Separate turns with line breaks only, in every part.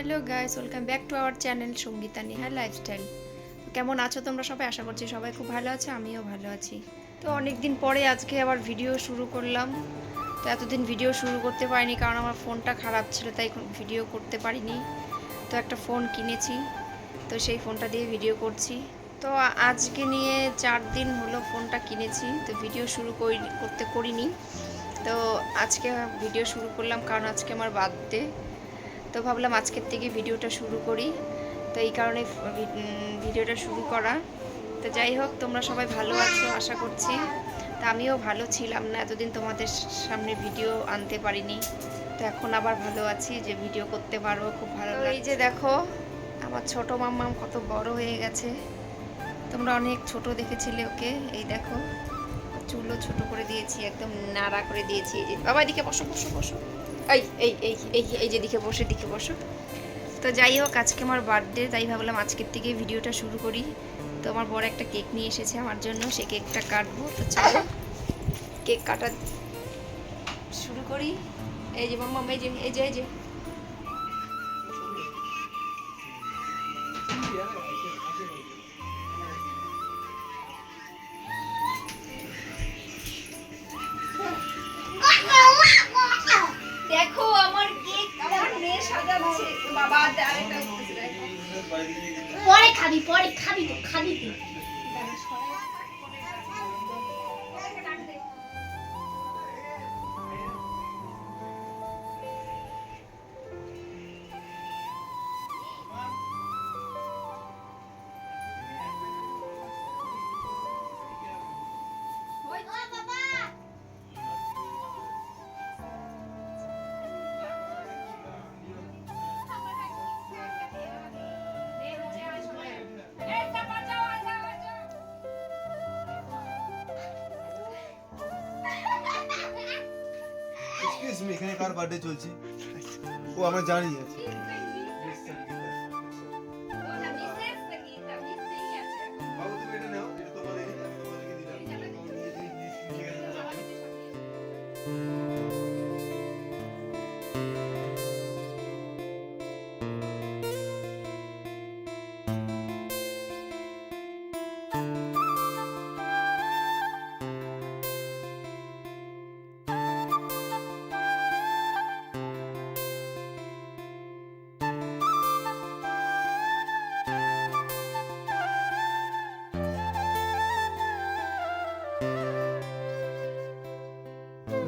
Hello guys, welcome back to our channel Sangeeta Neha lifestyle. কেমন আছো তোমরা সবাই? আশা করছি সবাই খুব ভালো আছে, আমিও ভালো আছি। তো অনেক দিন পরে আজকে আবার ভিডিও শুরু করলাম। তো এতদিন ভিডিও শুরু করতে পারিনি কারণ আমার ফোনটা খারাপ ছিল, তাই ভিডিও করতে পারিনি। তো একটা ফোন কিনেছি, তো সেই ফোনটা দিয়ে ভিডিও করছি। তো আজকে নিয়ে 4 দিন হলো ফোনটা কিনেছি, তো ভিডিও শুরু করিনি। তো আজকে ভিডিও শুরু করলাম কারণ আজকে আমার বার্থডে। তো ভাবলাম আজকের থেকে ভিডিওটা শুরু করি, তো এই কারণে ভিডিওটা শুরু করা। তো যাই হোক, তোমরা সবাই ভালো আছো আশা করছি। তা আমিও ভালো ছিলাম না, এতদিন তোমাদের সামনে ভিডিও আনতে পারিনি। তো এখন আবার ভালো আছি যে ভিডিও করতে পারবো, খুব ভালো লাগছে। এই যে দেখো আমার ছোট মাম্মাম কত বড় হয়ে গেছে। তোমরা অনেক ছোট দেখেছিলে ওকে, এই দেখো চুলও ছোট করে দিয়েছি, একদম নাড়া করে দিয়েছি। এই যে বাবা এদিকে বসো বসো বসো, এই এই এই এই এই যে দিকে বসো। তো যাই হোক, আজকে আমার বার্থডে, তাই ভাবলাম আজকের থেকে ভিডিওটা শুরু করি। তো আমার বড় একটা কেক নিয়ে এসেছে আমার জন্য, সেই কেকটা কাটবো। তো চলো কেক কাটা শুরু করি। এই যে মাম্মা, এই যে দেখো আমার কেক, আমার মেয়ে সাজাচ্ছে। বাবা আরেকটা
পরে খাবি তো
এখানে কার বার্থডে চলছে? ও আমরা জানি আছে।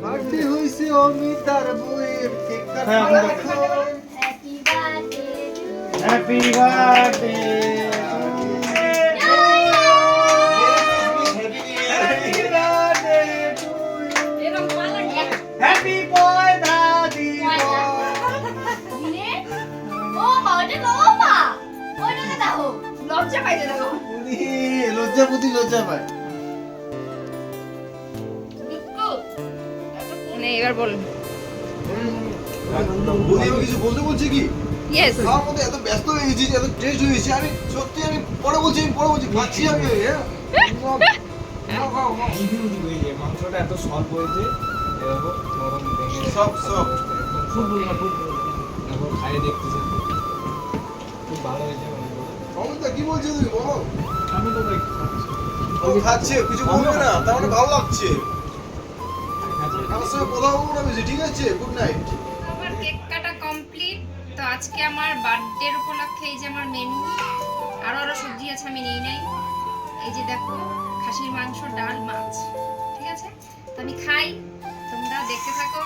বার্থডে হইছে অমিতার বউয়ের, কেক কাটা দেখো।
হ্যাপি বার্থডে
হ্যাপি পয়দা দিবস।
ও বাবাটা বাবা ওইটাকে দাও, লজ্জা পাইতে দাও।
উনি লজ্জা পায়।
এবার বল।
বলি আমি কিছু বলছি কি?
ইয়েস,
আমার মধ্যে এত ব্যস্ত হয়ে গেছি, এত টেস্ট হয়ে গেছি, আমি সত্যি আমি পরে বলছি খাচ্ছি আমি।
মাংসটা এত সল্প হয়েছে, নরম ভেঙে
সব
এখন খাইয়ে দেখতেছেন, খুব ভালো হয়েছে।
অমিতা কি বলছো তুমি বলো?
আমি তো ভাই খাচ্ছি।
ও খাচ্ছে, কিছু বলবে না, তার মানে ভালো লাগছে। আমার সঙ্গে কথা বলবো না বেশি, ঠিক আছে? Good night.
আমার কেক কাটা কমপ্লিট। তো আজকে আমার বার্থডের উপলক্ষে এই যে আমার মেনু, আরো সবজি আছে আমি নেই নাই। এই যে দেখো খাসির মাংস, ডাল, মাছ, ঠিক আছে? তো আমি খাই, তোমরা দেখতে থাকো।